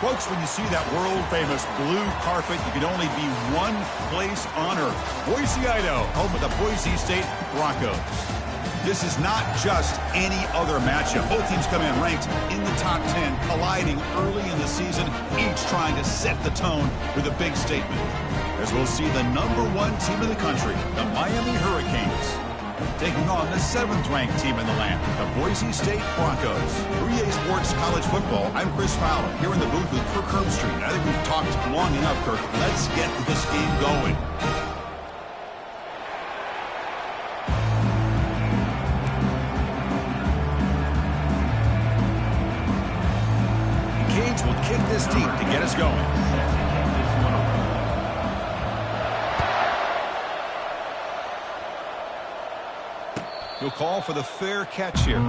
Folks, when you see that world-famous blue carpet, you can only be one place on earth. Boise, Idaho, home of the Boise State Broncos. This is not just any other matchup. Both teams come in ranked in the top 10, colliding early in the season, each trying to set the tone with a big statement. As we'll see the #1 team in the country, the Miami Hurricanes, taking on the 7th-ranked team in the land, the Boise State Broncos. 3A Sports College Football, I'm Chris Fowler, here in the booth with Kirk Herbstreit. I think we've talked long enough, Kirk. Let's get this game going. Canes will kick this deep to get us going. He'll call for the fair catch here.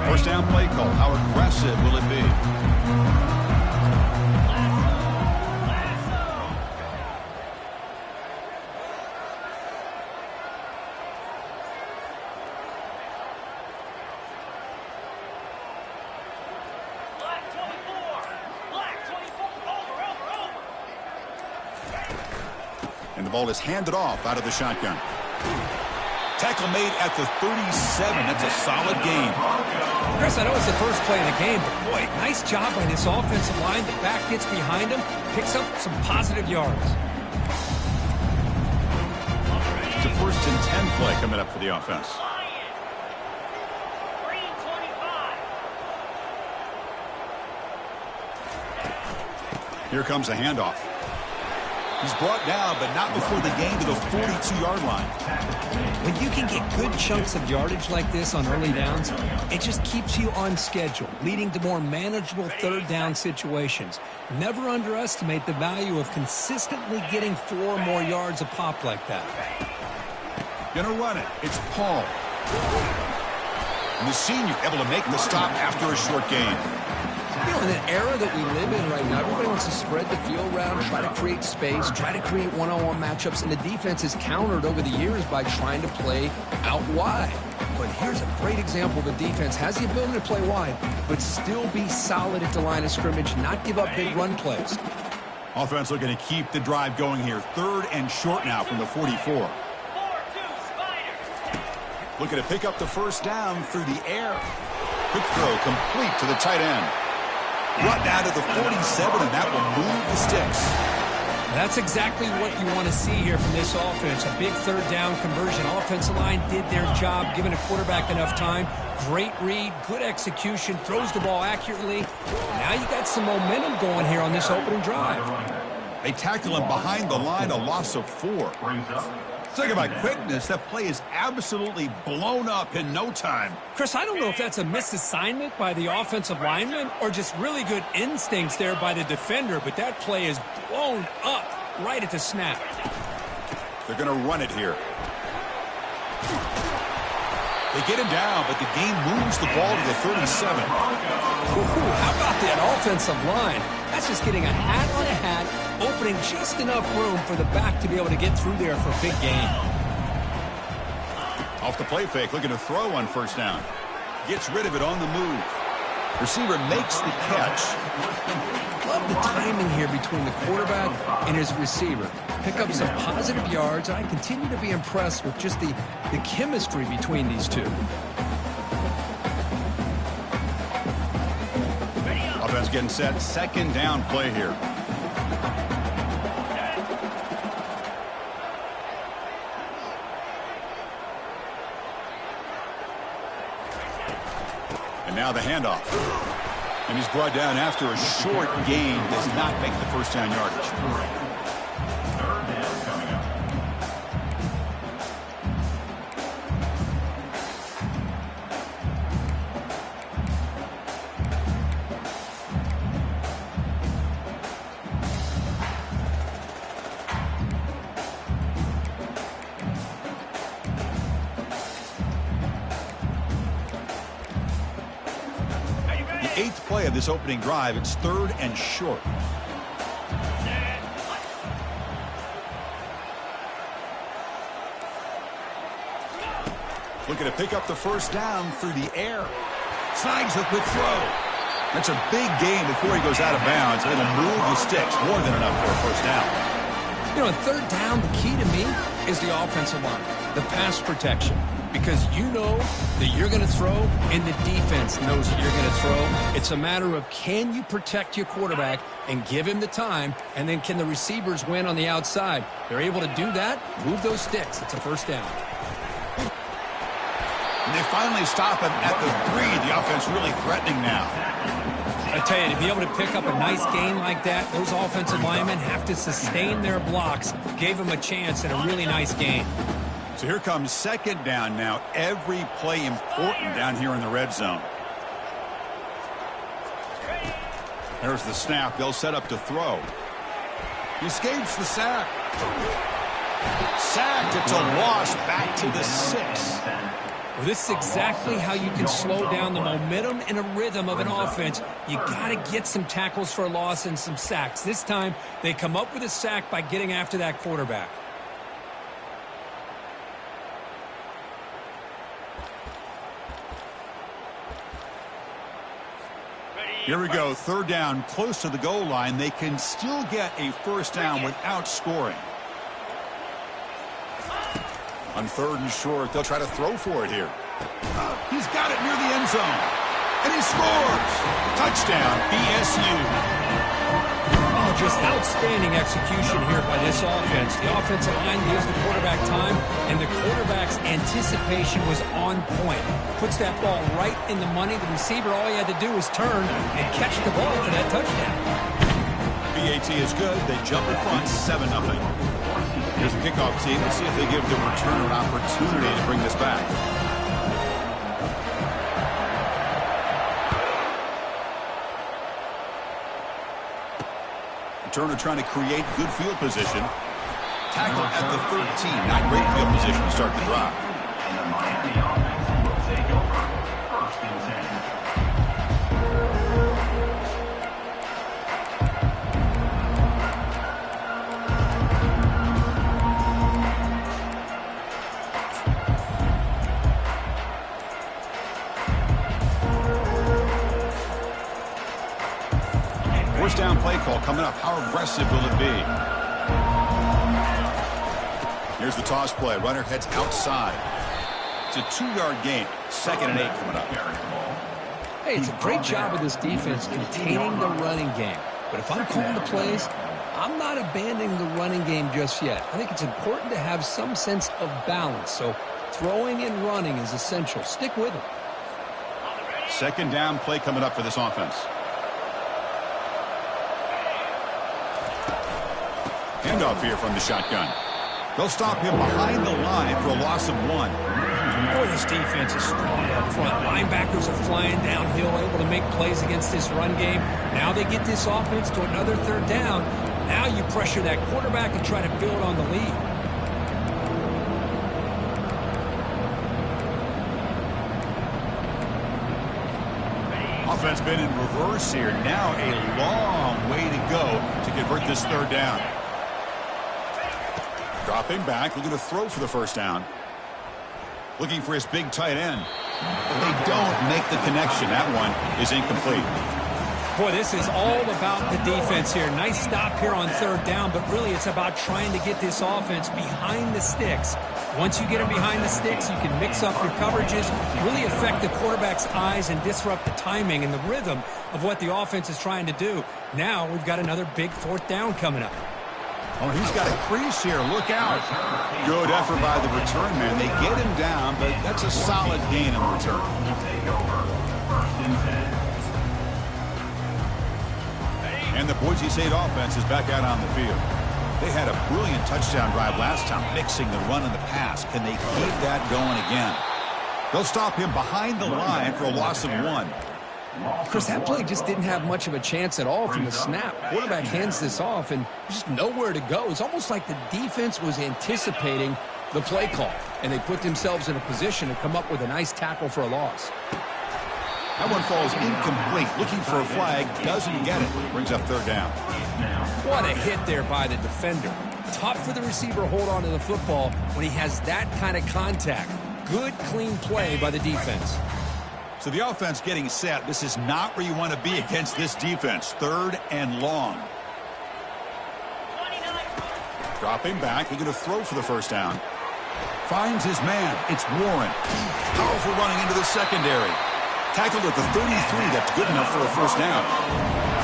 First down play call. How aggressive will it be? And the ball is handed off out of the shotgun. Tackle made at the 37. That's a solid gain. Chris, I know it's the first play of the game, but boy, nice job by this offensive line. The back gets behind him, picks up some positive yards. It's a 1st and 10 play coming up for the offense. Here comes a handoff. He's brought down, but not before the gain to the 42-yard line. When you can get good chunks of yardage like this on early downs, it just keeps you on schedule, leading to more manageable 3rd down situations. Never underestimate the value of consistently getting 4 or more yards a pop like that. Gonna run it. It's Paul. And the senior able to make the stop after a short gain. You know, in an era that we live in right now, everybody wants to spread the field around, try to create space, try to create one-on-one matchups, and the defense is countered over the years by trying to play out wide. But here's a great example. The defense has the ability to play wide, but still be solid at the line of scrimmage, not give up big run plays. Offense looking to keep the drive going here. 3rd and short now from the 44. Looking to pick up the first down through the air. Quick throw complete to the tight end. Brought down to the 47, and that will move the sticks. That's exactly what you want to see here from this offense. A big 3rd down conversion. Offensive line did their job, giving a quarterback enough time. Great read, good execution, throws the ball accurately. Now you got some momentum going here on this opening drive. They tackle him behind the line, a loss of 4. Talk about quickness. That play is absolutely blown up in no time. Chris, I don't know if that's a misassignment by the offensive lineman or just really good instincts there by the defender, but that play is blown up right at the snap. They're going to run it here. They get him down, but the game moves the ball to the 37. Ooh, how about that offensive line? That's just getting a hat on a hat, opening just enough room for the back to be able to get through there for a big gain. Off the play fake, looking to throw on first down. Gets rid of it on the move. Receiver makes the catch. Love the timing here between the quarterback and his receiver. Pick up some positive yards, and I continue to be impressed with just the chemistry between these two. Offense getting set. 2nd down play here. And now the handoff. And he's brought down after a short gain. Does not make the first down yardage. 8th play of this opening drive. It's 3rd and short. Looking to pick up the first down through the air. Snags a quick throw. That's a big gain before he goes out of bounds. It'll move the sticks, more than enough for a first down. You know, on 3rd down, the key to me is the offensive line, the pass protection. Because you know that you're going to throw, and the defense knows that you're going to throw. It's a matter of, can you protect your quarterback and give him the time, and then can the receivers win on the outside? They're able to do that, move those sticks. It's a first down. And they finally stop him at the 3. The offense really threatening now. I tell you, to be able to pick up a nice gain like that, those offensive linemen have to sustain their blocks. Gave them a chance at a really nice gain. So here comes 2nd down now. Every play important down here in the red zone. There's the snap. They'll set up to throw. He escapes the sack. Sacked. It's a loss back to the 6. Well, this is exactly how you can slow down the momentum and a rhythm of an offense. You got to get some tackles for a loss and some sacks. This time, they come up with a sack by getting after that quarterback. Here we go. 3rd down, close to the goal line. They can still get a first down without scoring. On 3rd and short, they'll try to throw for it here. He's got it near the end zone. And he scores. Touchdown, BSU. Oh, just outstanding execution here by this offense. The offensive line gives the quarterback time, and the quarterback's anticipation was on point. Puts that ball right in the money. The receiver, all he had to do was turn and catch the ball for that touchdown. BAT is good. They jump in front, 7-0. Here's the kickoff team. Let's see if they give the returner an opportunity to bring this back. Returner trying to create good field position. Tackle at the 13. Not great field position to start the drive. And the Miami offense will take over 1st and 10. First down play call coming up. How aggressive will it be? Here's the toss play. Runner heads outside. It's a 2-yard gain. 2nd and 8 coming up. Hey, it's a great job of this defense containing the running game. But if I'm calling the plays, I'm not abandoning the running game just yet. I think it's important to have some sense of balance. So throwing and running is essential. Stick with it. 2nd down play coming up for this offense. Handoff here from the shotgun. They'll stop him behind the line for a loss of 1. Boy, this defense is strong up front. Linebackers are flying downhill, able to make plays against this run game. Now they get this offense to another 3rd down. Now you pressure that quarterback and try to build on the lead. Offense been in reverse here. Now a long way to go to convert this 3rd down. Dropping back, looking to throw for the first down. Looking for his big tight end. But they don't make the connection. That one is incomplete. Boy, this is all about the defense here. Nice stop here on 3rd down, but really it's about trying to get this offense behind the sticks. Once you get them behind the sticks, you can mix up your coverages, really affect the quarterback's eyes and disrupt the timing and the rhythm of what the offense is trying to do. Now we've got another big 4th down coming up. Oh, he's got a crease here. Look out. Good effort by the return man. They get him down, but that's a solid gain in the return. And the Boise State offense is back out on the field. They had a brilliant touchdown drive last time, mixing the run and the pass. Can they keep that going again? They'll stop him behind the line for a loss of 1. Chris, that play just didn't have much of a chance at all from the snap. Quarterback hands this off, and just nowhere to go. It's almost like the defense was anticipating the play call, and they put themselves in a position to come up with a nice tackle for a loss. That one falls incomplete. Looking for a flag, doesn't get it. Brings up third down. What a hit there by the defender. Tough for the receiver to hold on to the football when he has that kind of contact. Good, clean play by the defense. So the offense getting set. This is not where you want to be against this defense. Third and long. Dropping back. He's going to throw for the first down. Finds his man. It's Warren. Powerful running into the secondary. Tackled at the 33. That's good enough for a first down.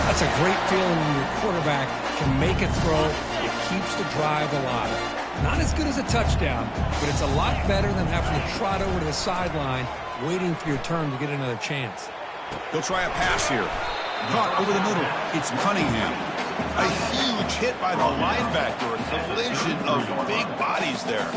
That's a great feeling when your quarterback can make a throw. It keeps the drive alive. Not as good as a touchdown, but it's a lot better than having to trot over to the sideline, waiting for your turn to get another chance. He'll try a pass here. Caught over the middle. It's Cunningham. A huge hit by the linebacker. A collision of big bodies there.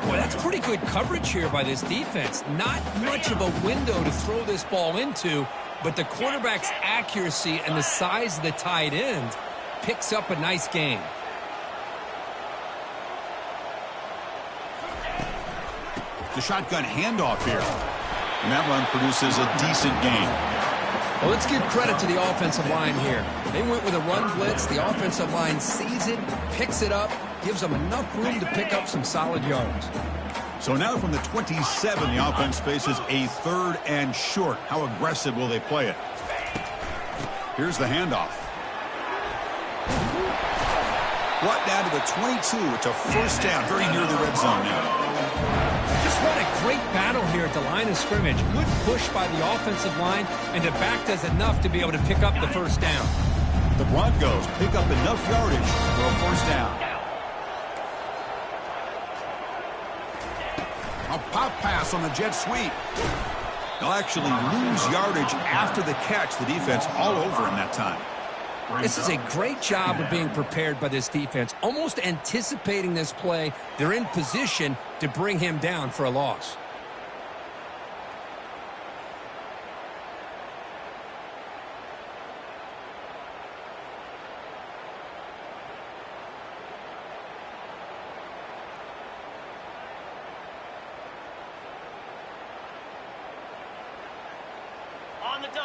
Well, that's pretty good coverage here by this defense. Not much of a window to throw this ball into, but the quarterback's accuracy and the size of the tight end picks up a nice gain. The shotgun handoff here. And that run produces a decent gain. Well, let's give credit to the offensive line here. They went with a run blitz. The offensive line sees it, picks it up, gives them enough room to pick up some solid yards. So now from the 27, the offense faces a third and short. How aggressive will they play it? Here's the handoff. Brought down to the 22. It's a first down, very near the red zone now. Just what a great battle here at the line of scrimmage. Good push by the offensive line, and the back does enough to be able to pick up the first down. The Broncos pick up enough yardage for a first down. A pop pass on the jet sweep. They'll actually lose yardage after the catch. The defense all over him that time. This is a great job of being prepared by this defense, almost anticipating this play. They're in position to bring him down for a loss.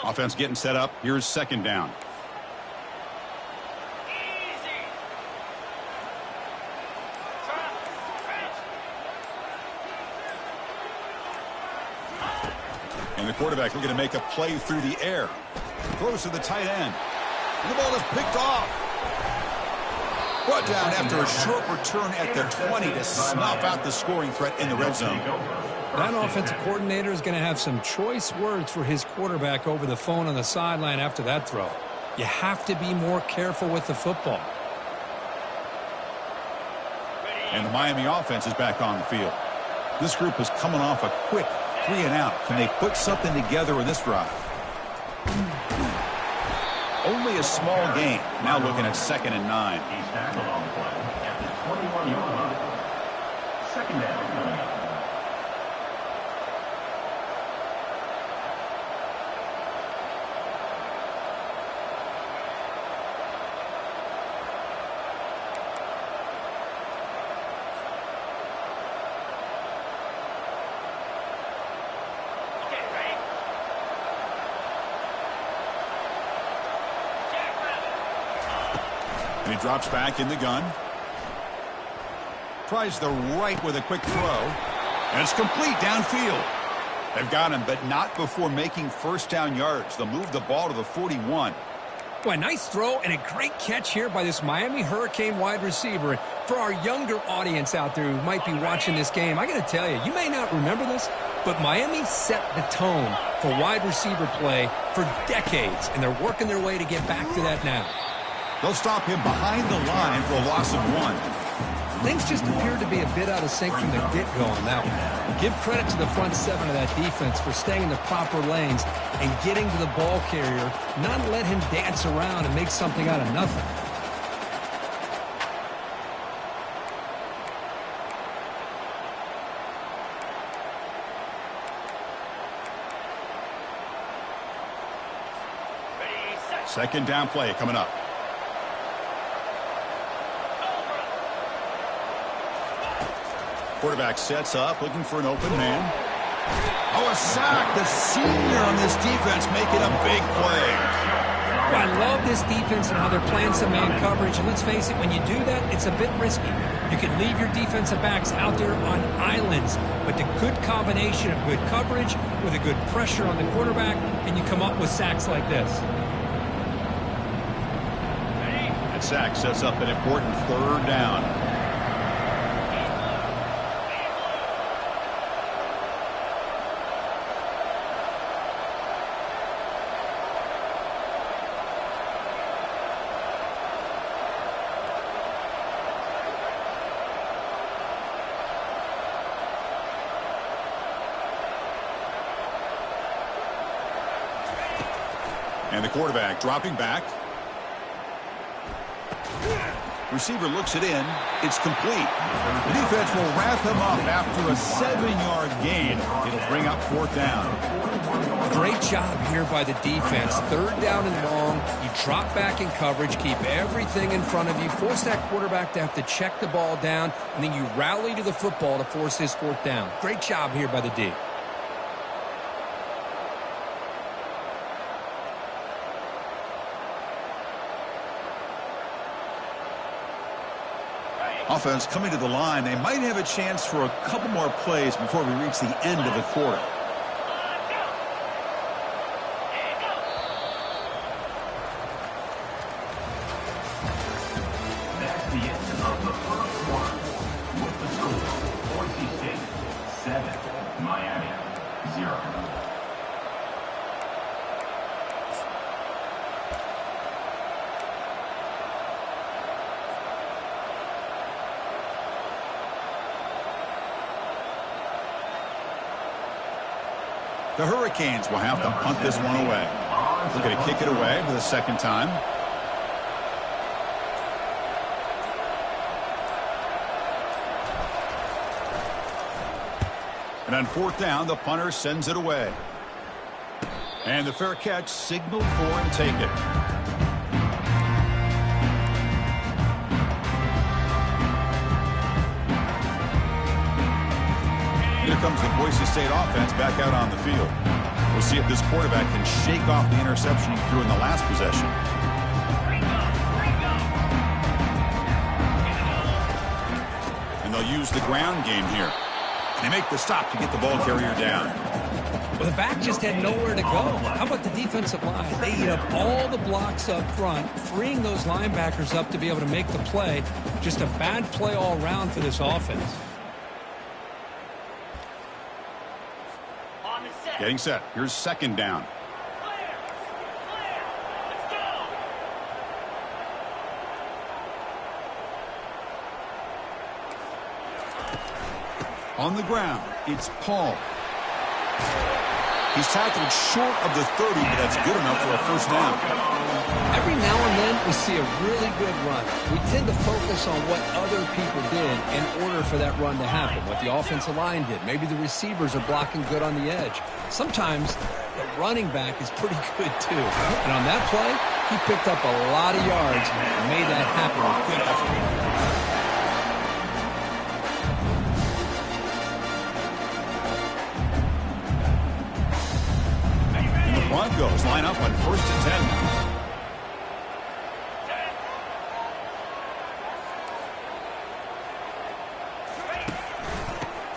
Offense getting set up. Here's second down. And the quarterback looking to make a play through the air. Throws to the tight end. And the ball is picked off. Brought down after a short return at the 20 to snuff out the scoring threat in the red zone. That offensive coordinator is going to have some choice words for his quarterback over the phone on the sideline after that throw. You have to be more careful with the football. And the Miami offense is back on the field. This group is coming off a quick 3 and out. Can they put something together in this drive? Only a small gain. Now looking at 2nd and 9. He's tackled on the play at the 21-yard line. Second down coming up. And he drops back in the gun. Tries the right with a quick throw. And it's complete downfield. They've got him, but not before making first down yards. They'll move the ball to the 41. Boy, nice throw and a great catch here by this Miami Hurricane wide receiver. For our younger audience out there who might be watching this game, I got to tell you, you may not remember this, but Miami set the tone for wide receiver play for decades, and they're working their way to get back to that now. They'll stop him behind the line for a loss of 1. Things just appeared to be a bit out of sync from the get-go on that one. Give credit to the front 7 of that defense for staying in the proper lanes and getting to the ball carrier, not let him dance around and make something out of nothing. Second down play coming up. Quarterback sets up, looking for an open man. Oh, a sack. The senior on this defense making a big play. I love this defense and how they're playing some man coverage. And let's face it, when you do that, it's a bit risky. You can leave your defensive backs out there on islands. But the good combination of good coverage with a good pressure on the quarterback, and you come up with sacks like this. That sack sets up an important third down. And the quarterback dropping back. Receiver looks it in. It's complete. The defense will wrap him up after a 7-yard gain. It'll bring up fourth down. Great job here by the defense. Third down and long. You drop back in coverage, keep everything in front of you, force that quarterback to have to check the ball down, and then you rally to the football to force this fourth down. Great job here by the D. Offense coming to the line. They might have a chance for a couple more plays before we reach the end of the quarter. That's the end of the first quarter. With the score, Boise State 7, Miami 0. The Hurricanes will have to punt this one away. We're going to kick it away for the second time. And on fourth down, the punter sends it away. And the fair catch signaled for and take it. Here comes the Boise State offense back out on the field. We'll see if this quarterback can shake off the interception he threw in the last possession. And they'll use the ground game here. They make the stop to get the ball carrier down. Well, the back just had nowhere to go. How about the defensive line? They eat up all the blocks up front, freeing those linebackers up to be able to make the play. Just a bad play all around for this offense. Getting set. Here's second down. On the ground, it's Paul. He's tackled short of the 30, but that's good enough for a first down. Every now and then we see a really good run. We tend to focus on what other people did in order for that run to happen, what the offensive line did. Maybe the receivers are blocking good on the edge. Sometimes the running back is pretty good too. And on that play, he picked up a lot of yards and made that happen with good effort. Broncos line up on 1st and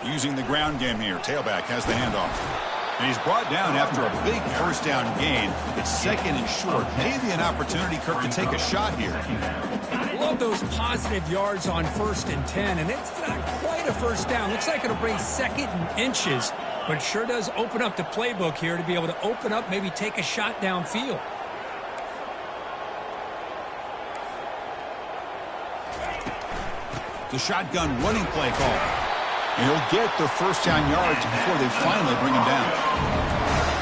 10. Using the ground game here. Tailback has the handoff. And he's brought down after a big first down gain. It's second and short. Maybe an opportunity, Kirk, to take a shot here. Love those positive yards on 1st and 10. And it's not quite a first down. Looks like it'll bring second and inches. But it sure does open up the playbook here to be able to open up, maybe take a shot downfield. The shotgun running play call. And he'll get the first down yards before they finally bring him down.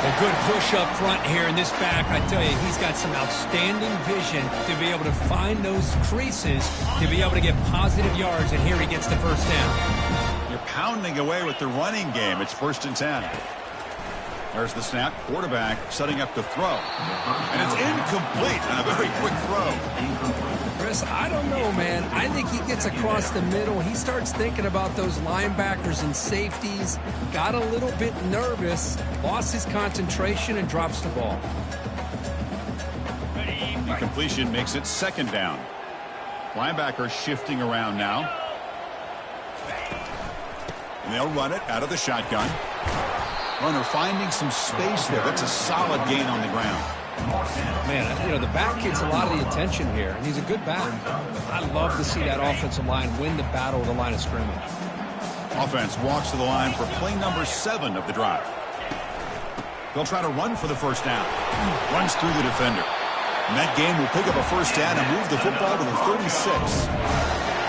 A good push up front here in this back. I tell you, he's got some outstanding vision to be able to find those creases, to be able to get positive yards, and here he gets the first down. You're pounding away with the running game. It's 1st and 10. There's the snap. Quarterback setting up to throw. And it's incomplete on a very quick throw. Chris, I don't know, man. I think he gets across the middle. He starts thinking about those linebackers and safeties. Got a little bit nervous. Lost his concentration and drops the ball. Incompletion makes it second down. Linebacker shifting around now. And they'll run it out of the shotgun. Runner finding some space there. That's a solid gain on the ground. Man, you know, the back gets a lot of the attention here, and he's a good back. I love to see that offensive line win the battle at the line of scrimmage. Offense walks to the line for play number 7 of the drive. They'll try to run for the first down. Runs through the defender. And that game will pick up a first down and move the football to the 36.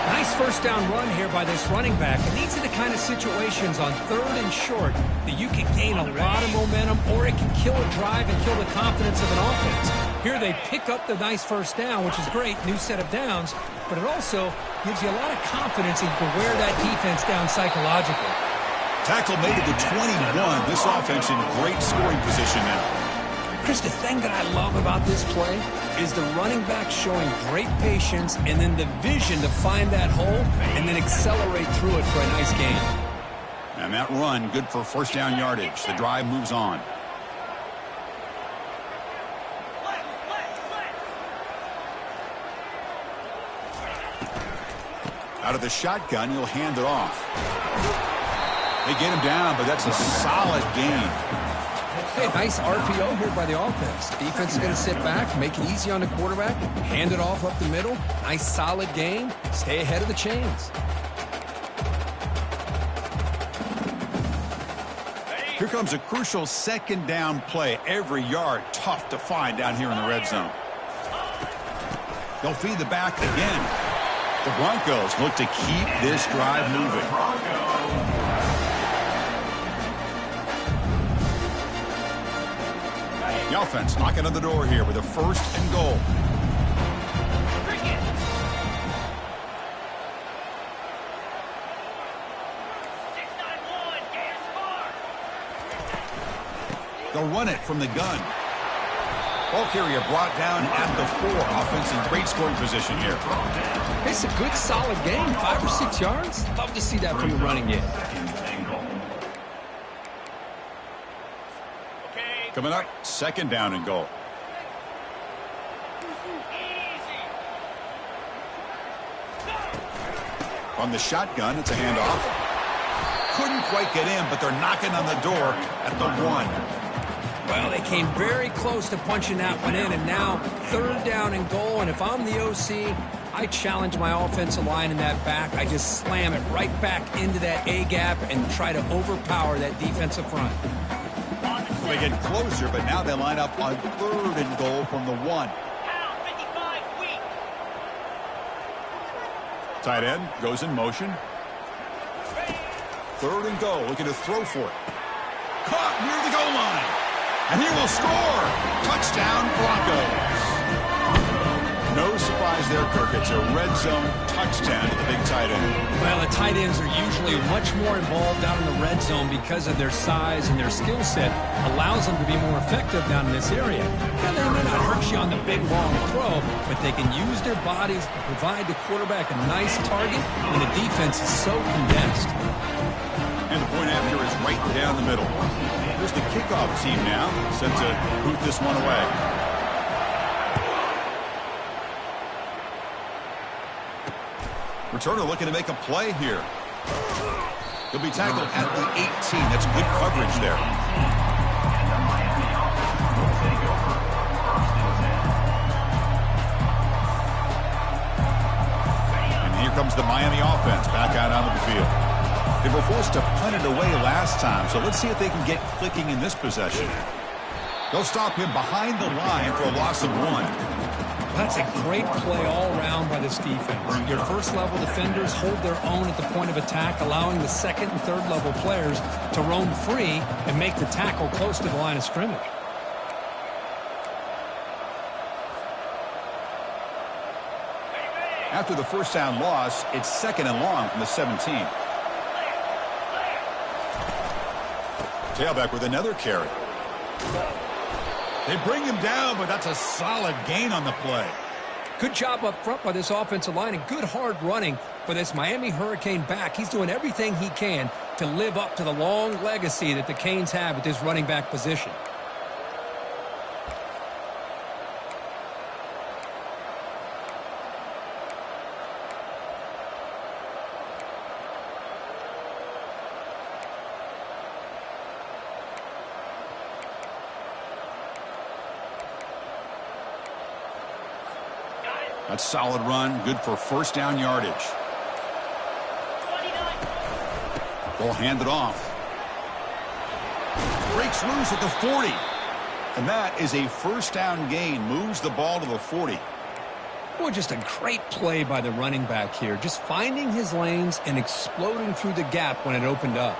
Nice first down run here by this running back. And these are the kind of situations on 3rd and short that you can gain a lot of momentum, or it can kill a drive and kill the confidence of an offense. Here they pick up the nice first down, which is great, new set of downs, but it also gives you a lot of confidence that you can wear that defense down psychologically. Tackle made it to 21. This offense in great scoring position now. Chris, the thing that I love about this play is the running back showing great patience and then the vision to find that hole and then accelerate through it for a nice gain. And that run, good for first down yardage. The drive moves on. Out of the shotgun, he'll hand it off. They get him down, but that's a solid gain. Hey, nice RPO here by the offense. Defense is going to sit back, make it easy on the quarterback, hand it off up the middle. Nice solid game. Stay ahead of the chains. Here comes a crucial second down play. Every yard tough to find down here in the red zone. They'll feed the back again. The Broncos look to keep this drive moving. The offense knocking on the door here with a 1st and goal. They'll run it from the gun. Ball carrier brought down at the 4. Offense in great scoring position here. It's a good, solid game. 5 or 6 yards. Love to see that from the running game. Coming up, second down and goal. From the shotgun, it's a handoff. Couldn't quite get in, but they're knocking on the door at the 1. Well, they came very close to punching that one in, and now 3rd down and goal. And if I'm the OC, I challenge my offensive line in that back. I just slam it right back into that A-gap and try to overpower that defensive front. They get closer, but now they line up on 3rd and goal from the 1. Tight end goes in motion. 3rd and goal, looking to throw for it. Caught near the goal line. And he will score. Touchdown, Broncos. No surprise there, Kirk. It's a red zone touchdown to the big tight end. Well, the tight ends are usually much more involved down in the red zone because of their size, and their skill set allows them to be more effective down in this area. Now, they may not hurt you on the big, long throw, but they can use their bodies to provide the quarterback a nice target when the defense is so condensed. And the point after is right down the middle. Here's the kickoff team now, set to boot this one away. Returner looking to make a play here. He'll be tackled at the 18. That's good coverage there. And here comes the Miami offense back out onto the field. They were forced to punt it away last time, so let's see if they can get clicking in this possession. They'll stop him behind the line for a loss of 1. That's a great play all around by this defense. Your first-level defenders hold their own at the point of attack, allowing the second- and third-level players to roam free and make the tackle close to the line of scrimmage. After the first down loss, it's 2nd and long from the 17. Tailback with another carry. They bring him down, but that's a solid gain on the play. Good job up front by this offensive line and good hard running for this Miami Hurricane back. He's doing everything he can to live up to the long legacy that the Canes have at this running back position. That's solid run, good for first down yardage. They'll hand it off. Breaks loose at the 40. And that is a first down gain. Moves the ball to the 40. Boy, just a great play by the running back here. Just finding his lanes and exploding through the gap when it opened up.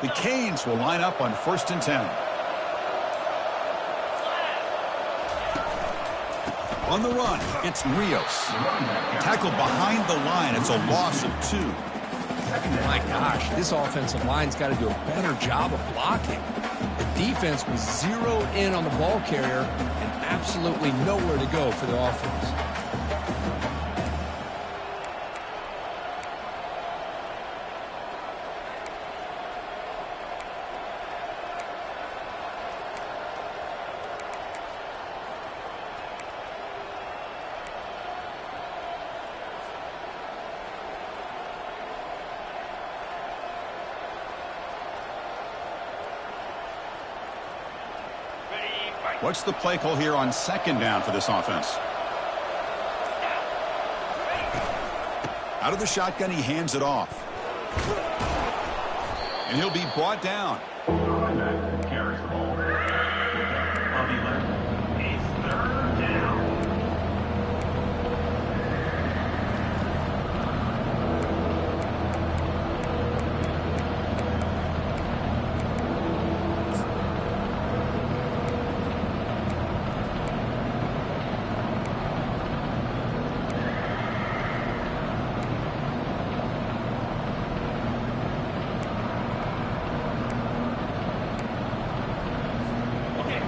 The Canes will line up on 1st and 10. On the run, it's Rios. Tackled behind the line. It's a loss of 2. My gosh, this offensive line's got to do a better job of blocking. The defense was zeroed in on the ball carrier and absolutely nowhere to go for the offense. What's the play call here on 2nd down for this offense? Out of the shotgun, he hands it off. And he'll be brought down. Carries the ball. Of 11. It's 3rd down.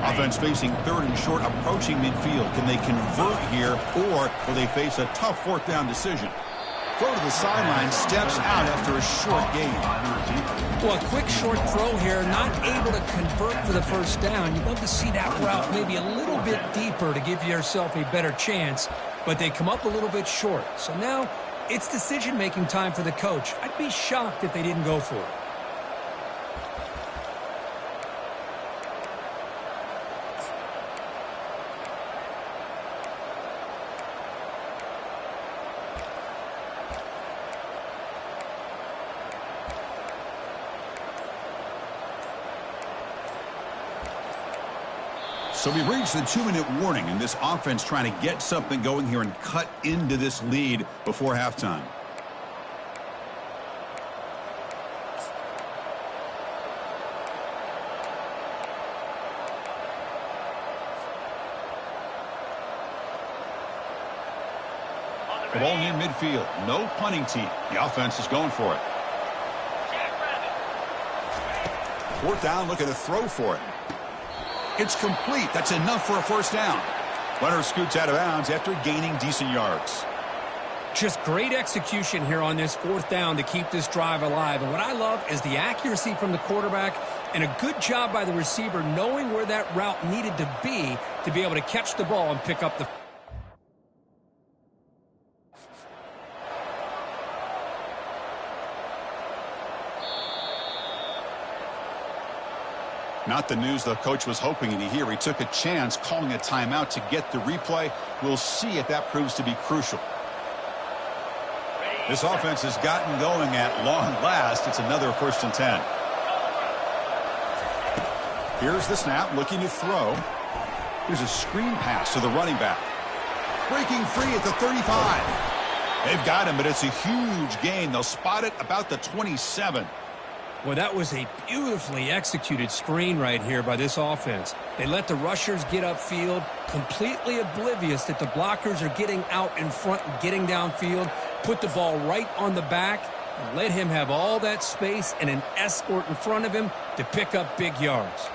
Offense facing 3rd and short, approaching midfield. Can they convert here, or will they face a tough 4th down decision? Throw to the sideline, steps out after a short gain. Well, a quick short throw here, not able to convert for the first down. You'd love to see that route maybe a little bit deeper to give yourself a better chance, but they come up a little bit short. So now it's decision-making time for the coach. I'd be shocked if they didn't go for it. So we've reached the 2-minute warning, and this offense trying to get something going here and cut into this lead before halftime. The ball near midfield. No punting tee. The offense is going for it. 4th down, looking to throw for it. It's complete. That's enough for a first down. Runner scoots out of bounds after gaining decent yards. Just great execution here on this 4th down to keep this drive alive. And what I love is the accuracy from the quarterback and a good job by the receiver knowing where that route needed to be able to catch the ball and pick up the... Not the news the coach was hoping to hear. He took a chance calling a timeout to get the replay. We'll see if that proves to be crucial. This offense has gotten going at long last. It's another 1st and 10. Here's the snap, looking to throw. Here's a screen pass to the running back. Breaking free at the 35. They've got him, but it's a huge gain. They'll spot it about the 27. Well, that was a beautifully executed screen right here by this offense. They let the rushers get upfield, completely oblivious that the blockers are getting out in front and getting downfield, put the ball right on the back, and let him have all that space and an escort in front of him to pick up big yards.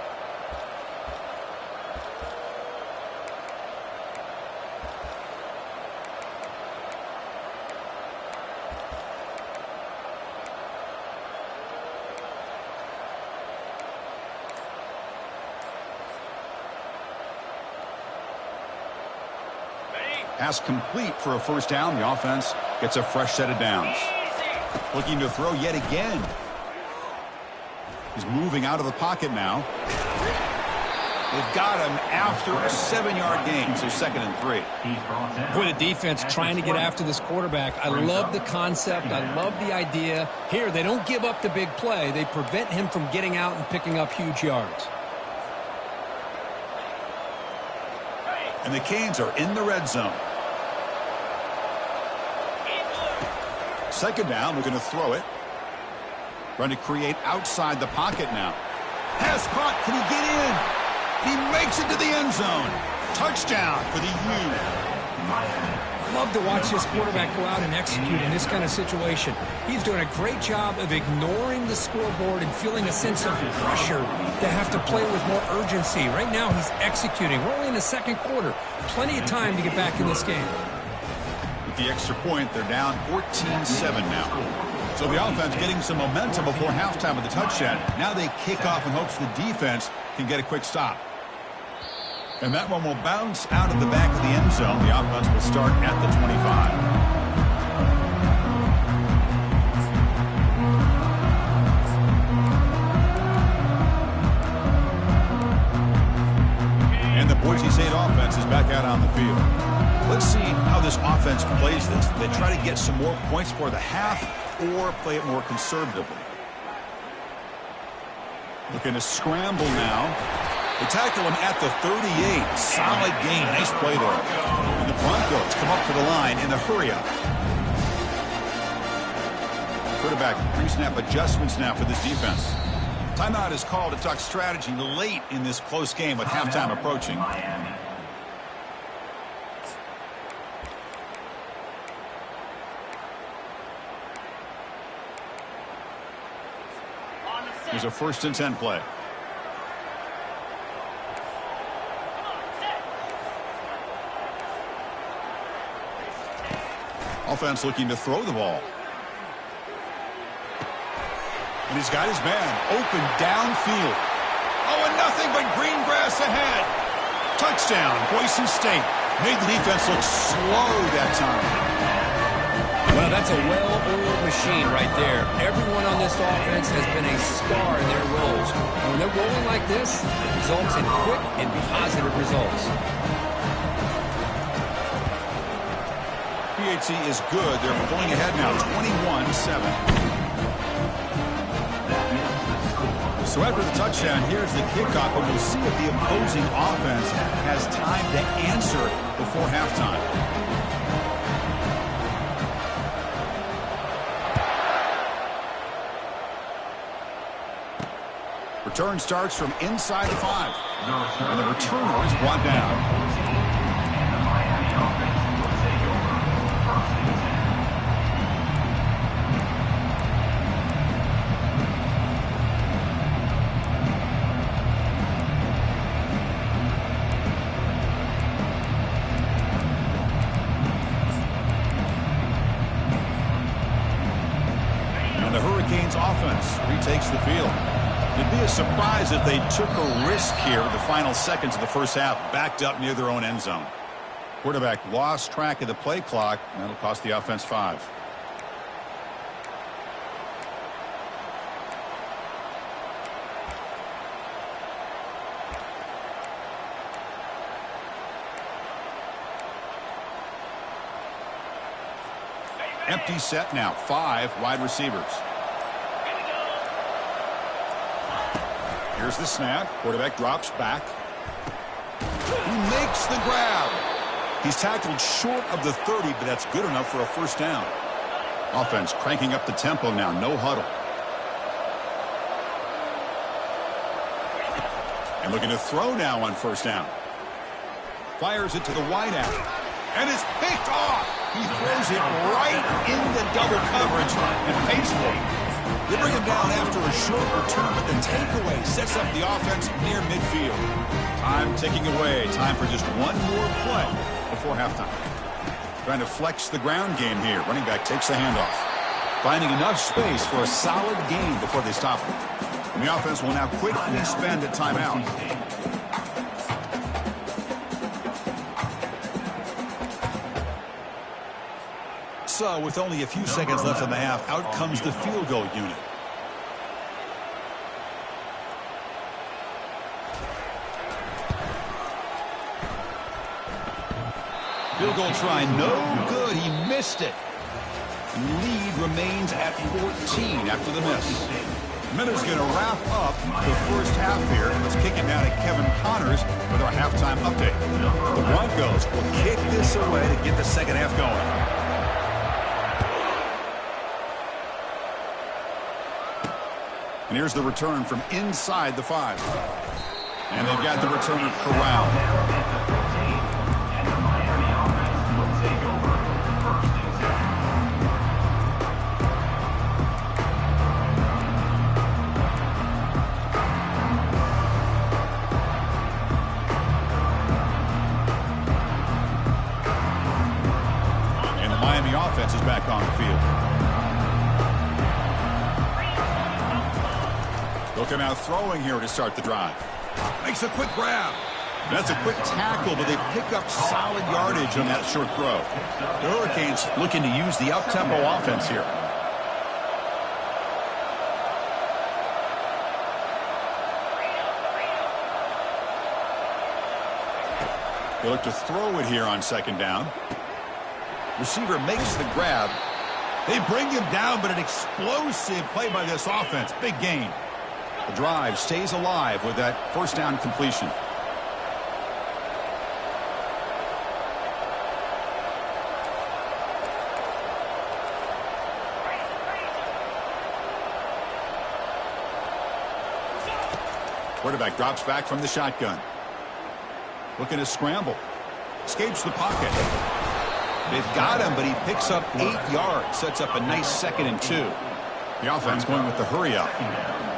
Pass complete for a first down. The offense gets a fresh set of downs. Looking to throw yet again. He's moving out of the pocket now. They've got him after a 7-yard gain, so 2nd and 3. Boy, the defense trying to get after this quarterback. I love the concept. I love the idea. Here, they don't give up the big play. They prevent him from getting out and picking up huge yards. And the Canes are in the red zone. 2nd down, we're going to throw it. Trying to create outside the pocket now. Pass caught, can he get in? He makes it to the end zone. Touchdown for the U. Love to watch this quarterback go out and execute in this kind of situation. He's doing a great job of ignoring the scoreboard and feeling a sense of pressure to have to play with more urgency. Right now, he's executing. We're only in the 2nd quarter. Plenty of time to get back in this game. With the extra point, they're down 14-7 now. So the offense getting some momentum before halftime with the touchdown. Now they kick off in hopes the defense can get a quick stop. And that one will bounce out of the back of the end zone. The offense will start at the 25. And the Boise State offense is back out on the field. Let's see how this offense plays this. They try to get some more points for the half or play it more conservatively. Looking to scramble now. They tackle him at the 38. Solid gain. Nice play there. And the Broncos come up to the line in the hurry-up. Quarterback pre-snap adjustments now for this defense. Timeout is called to talk strategy late in this close game with halftime approaching. Here's a 1st and 10 play. Offense looking to throw the ball. And he's got his man open downfield. Oh, and nothing but green grass ahead. Touchdown, Boise State. Made the defense look slow that time. Well, that's a well-oiled machine right there. Everyone on this offense has been a star in their roles. And when they're rolling like this, it results in quick and positive results. PHC is good. They're pulling ahead now, 21-7. So after the touchdown, here's the kickoff, and we'll see if the opposing offense has time to answer before halftime. Return starts from inside the 5. And the returner is brought down. And the Hurricanes offense retakes the field. It'd be a surprise if they took a risk here with the final seconds of the first half, backed up near their own end zone. Quarterback lost track of the play clock, and that'll cost the offense 5. Empty set now, 5 wide receivers. Here's the snap. Quarterback drops back. He makes the grab. He's tackled short of the 30, but that's good enough for a first down. Offense cranking up the tempo now. No huddle. And looking to throw now on first down. Fires it to the wide out. And it's picked off. He throws it right into double coverage and pays for it. They bring him down after a short return, but the takeaway sets up the offense near midfield. Time ticking away. Time for just one more play before halftime. Trying to flex the ground game here. Running back takes the handoff. Finding enough space for a solid gain before they stop him. And the offense will now quickly spend a timeout. So, with only a few seconds left in the half, out comes the field goal unit. Field goal try, no good. He missed it. Lead remains at 14 after the miss. Miller's going to wrap up the first half here. Let's kick it down to Kevin Connors with our halftime update. The Broncos will kick this away to get the second half going. And here's the return from inside the 5. And they've got the returner corralled. And the Miami offense is back on the field. Looking out throwing here to start the drive. Makes a quick grab. That's a quick tackle, but they pick up solid yardage on that short throw. The Hurricanes looking to use the up-tempo offense here. They look to throw it here on second down. Receiver makes the grab. They bring him down, but an explosive play by this offense. Big gain. The drive stays alive with that first down completion. Quarterback drops back from the shotgun. Looking to scramble. Escapes the pocket. They've got him, but he picks up 8 yards. Sets up a nice 2nd and 2. The offense going with the hurry up.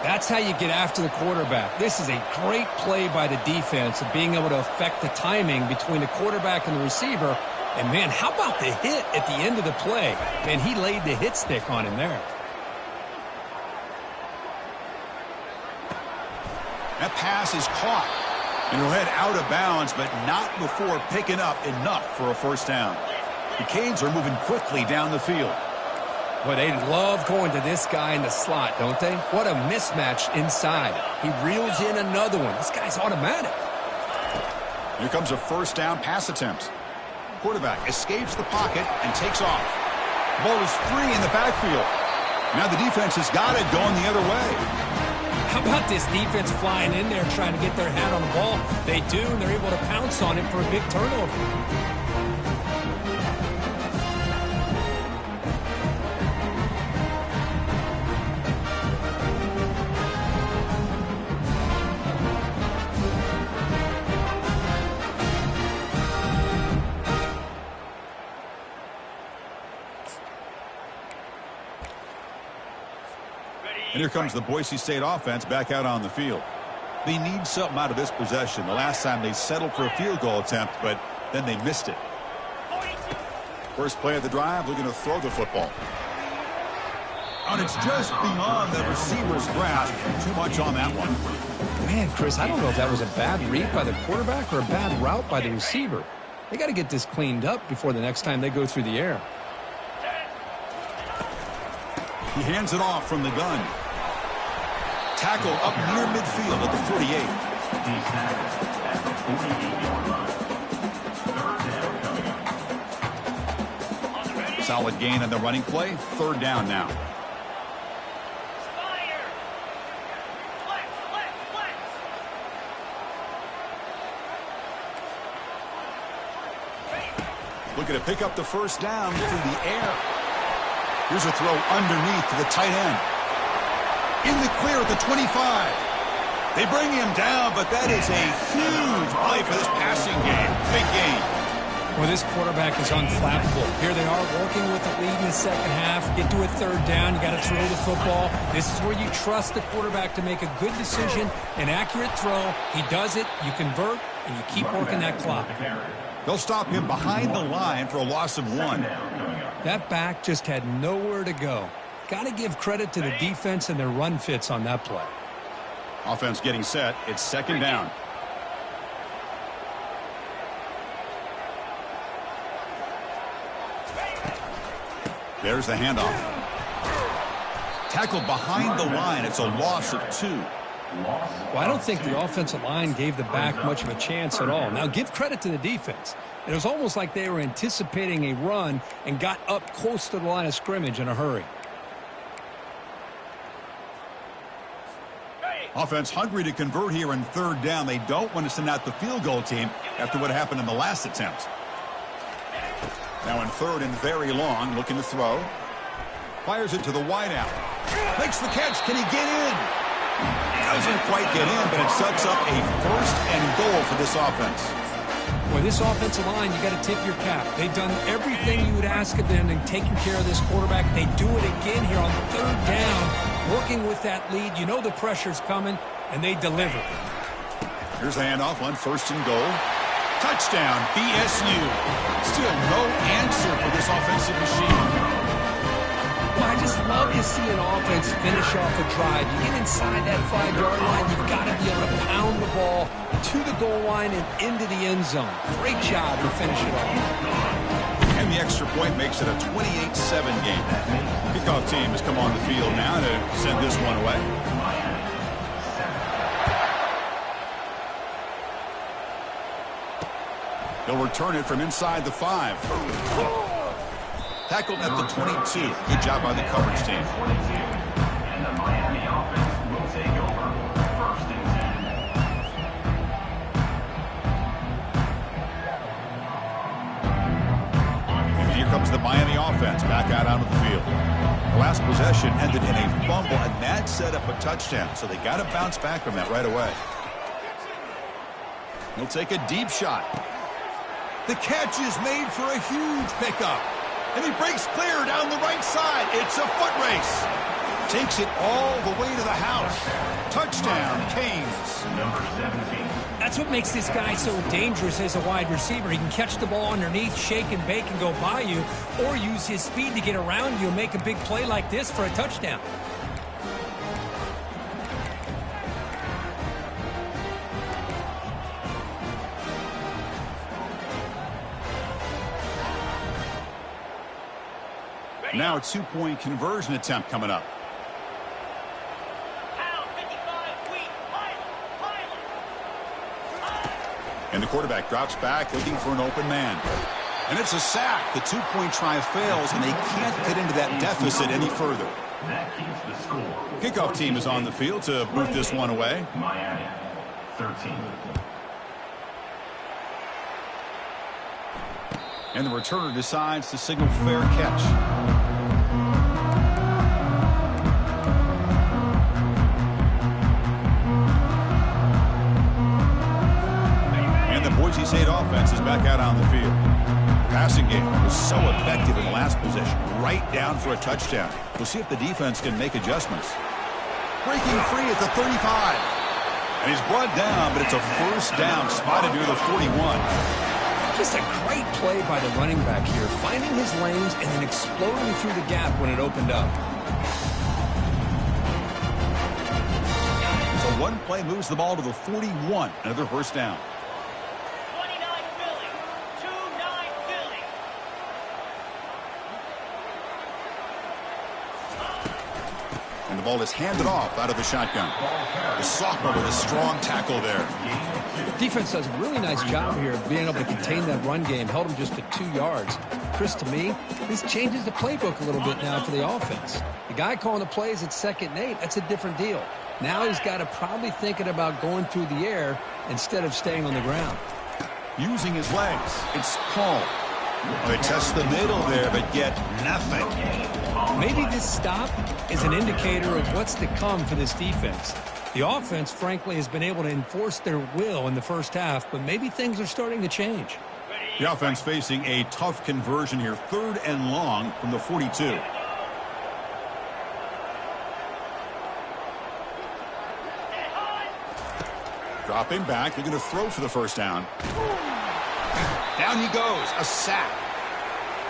That's how you get after the quarterback. This is a great play by the defense of being able to affect the timing between the quarterback and the receiver. And, man, how about the hit at the end of the play? Man, he laid the hit stick on him there. That pass is caught. And he'll head out of bounds, but not before picking up enough for a first down. The Canes are moving quickly down the field. Boy, they love going to this guy in the slot, don't they? What a mismatch inside. He reels in another one. This guy's automatic. Here comes a first down pass attempt. Quarterback escapes the pocket and takes off. Ball is free in the backfield. Now the defense has got it going the other way. How about this defense flying in there trying to get their hand on the ball? They do, and they're able to pounce on it for a big turnover. And here comes the Boise State offense back out on the field. They need something out of this possession. The last time they settled for a field goal attempt, but then they missed it. First play of the drive, looking to throw the football. And it's just beyond the receiver's grasp. Too much on that one. Man, Chris, I don't know if that was a bad read by the quarterback or a bad route by the receiver. They got to get this cleaned up before the next time they go through the air. He hands it off from the gun. Tackle up near midfield at the 48. Solid gain on the running play. Third down now. Looking to pick up the first down through the air. Here's a throw underneath to the tight end. In the clear at the 25. They bring him down, but that is a huge play for this passing game. Big game. Well, this quarterback is unflappable. Here they are working with the lead in the second half. Get to a third down. You got to throw the football. This is where you trust the quarterback to make a good decision, an accurate throw. He does it, you convert, and you keep working that clock. They'll stop him behind the line for a loss of 1. That back just had nowhere to go. Got to give credit to the defense and their run fits on that play. Offense getting set. It's second down. There's the handoff. Tackled behind the line. It's a loss of 2. Well, I don't think the offensive line gave the back much of a chance at all. Now, give credit to the defense. It was almost like they were anticipating a run and got up close to the line of scrimmage in a hurry. Offense hungry to convert here in third down. They don't want to send out the field goal team after what happened in the last attempt. Now in third and very long, looking to throw. Fires it to the wideout. Makes the catch. Can he get in? Doesn't quite get in, but it sets up a first and goal for this offense. Boy, this offensive line, you got to tip your cap. They've done everything you would ask of them in taking care of this quarterback. They do it again here on third down, working with that lead. You know the pressure's coming, and they deliver. Here's the handoff on first and goal. Touchdown, BSU. Still no answer for this offensive machine. Well, I just love to see an offense finish off a drive. You get inside that 5-yard line, you've got to be able to pound the ball to the goal line and into the end zone. Great job to finish it off. And the extra point makes it a 28-7 game. Kickoff team has come on the field now to send this one away. They'll return it from inside the 5. Tackled at the 22. Good job by the coverage team. And the Miami offense will take over first and 10. And here comes the Miami offense back out onto the field. The last possession ended in a fumble, and that set up a touchdown. So they got to bounce back from that right away. He'll take a deep shot. The catch is made for a huge pickup. And he breaks clear down the right side. It's a foot race. Takes it all the way to the house. Touchdown, Canes. Number 17. That's what makes this guy so dangerous as a wide receiver. He can catch the ball underneath, shake and bake, and go by you, or use his speed to get around you and make a big play like this for a touchdown. Now a 2-point conversion attempt coming up. And the quarterback drops back looking for an open man. And it's a sack. The 2-point try fails, and they can't get into that deficit any further. That keeps the score. Kickoff team is on the field to boot this one away. Miami 13. And the returner decides to signal fair catch. And the Boise State offense is back out on the field. The passing game was so effective in the last possession, right down for a touchdown. We'll see if the defense can make adjustments. Breaking free at the 35. And he's brought down, but it's a first down, spotted near the 41. Just a great play by the running back here, finding his lanes and then exploding through the gap when it opened up. So one play moves the ball to the 41. Another first down. 29 Philly. 2-9 Philly. And the ball is handed off out of the shotgun. The sophomore with a strong tackle there. Defense does a really nice job here of being able to contain that run game. Held him just to 2 yards. Chris, to me, this changes the playbook a little bit now for the offense. The guy calling the plays at 2nd and 8, that's a different deal. Now he's got to probably thinking about going through the air instead of staying on the ground. Using his legs. It's Paul. They test the middle there, but get nothing. Maybe this stop is an indicator of what's to come for this defense. The offense, frankly, has been able to enforce their will in the first half, but maybe things are starting to change. The offense facing a tough conversion here. 3rd and long from the 42. Dropping back. They're going to throw for the first down. Down he goes. A sack.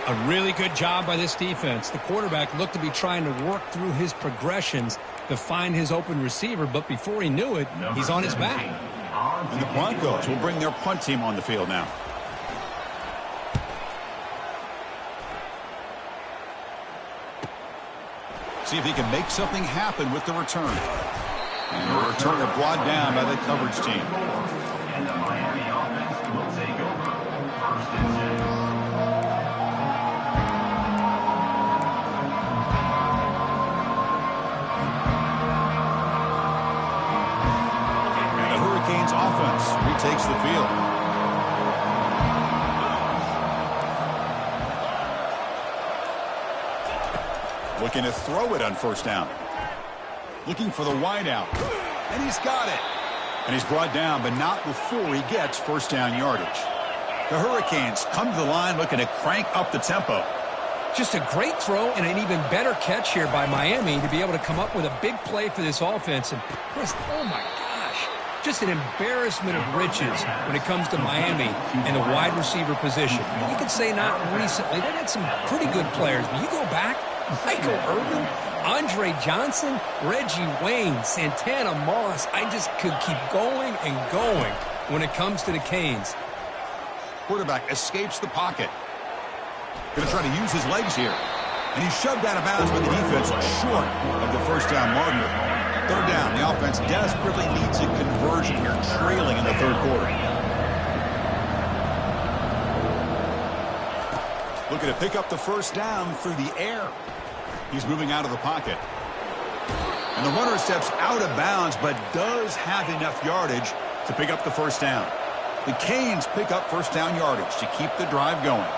A really good job by this defense. The quarterback looked to be trying to work through his progressions to find his open receiver, but before he knew it, he's on his back. And the Broncos will bring their punt team on the field now. See if he can make something happen with the return. And the returner brought down by the coverage team. And the Miami offense will take over. 1st and 10. And the Hurricanes offense retakes the field. Looking to throw it on 1st down. Looking for the wideout. And he's got it. And he's brought down, but not before he gets 1st down yardage. The Hurricanes come to the line looking to crank up the tempo. Just a great throw and an even better catch here by Miami to be able to come up with a big play for this offense. And Chris, oh my gosh, just an embarrassment of riches when it comes to Miami and the wide receiver position. You could say not recently. They've had some pretty good players, but you go back, Michael Irvin, Andre Johnson, Reggie Wayne, Santana Moss. I just could keep going and going when it comes to the Canes. Quarterback escapes the pocket. Going to try to use his legs here. And he's shoved out of bounds by the defense short of the 1st down marker. 3rd down. The offense desperately needs a conversion here, trailing in the 3rd quarter. Looking to pick up the 1st down through the air. He's moving out of the pocket. And the runner steps out of bounds, but does have enough yardage to pick up the 1st down. The Canes pick up 1st down yardage to keep the drive going.